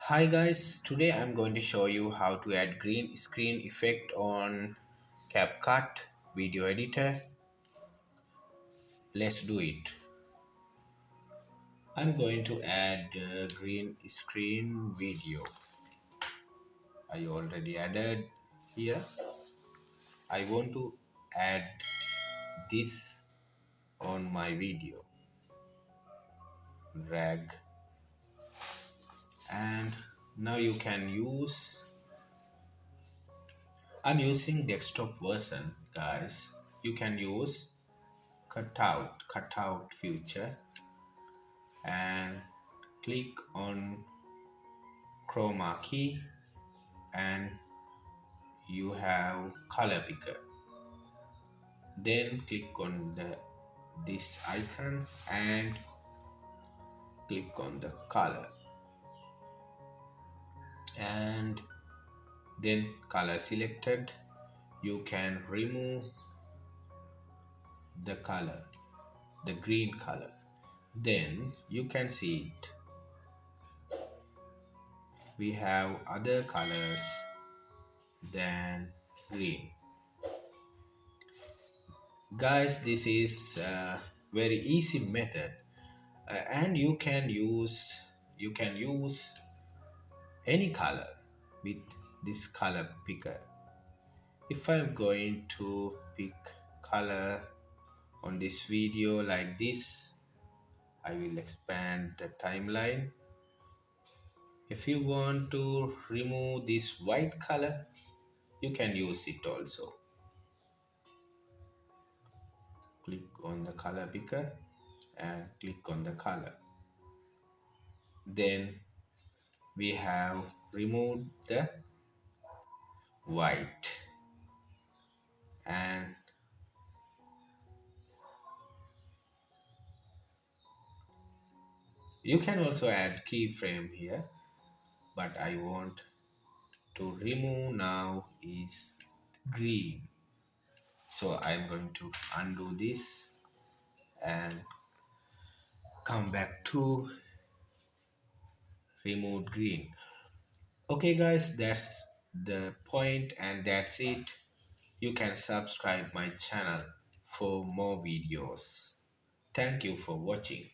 Hi guys, today I'm going to show you how to add green screen effect on CapCut video editor. Let's do it. I'm going to add green screen video. I already added here. I want to add this on my video. Drag, and now you can use, I'm using desktop version guys. You can use cutout feature and click on Chroma key and you have color picker. Then click on this icon and click on the color, and then color selected. You can remove the color, the green color. Then you can see it. We have other colors than green. Guys, this is a very easy method, and you can use any color with this color picker. If I'm going to pick color on this video like this, I will expand the timeline. If you want to remove this white color, you can use it also. Click on the color picker and click on the color. Then we have removed the white, and you can also add keyframe here, but I want to remove now is green. So I'm going to undo this and come back to remove green. Okay guys, that's the point and that's it. You can subscribe my channel for more videos. Thank you for watching.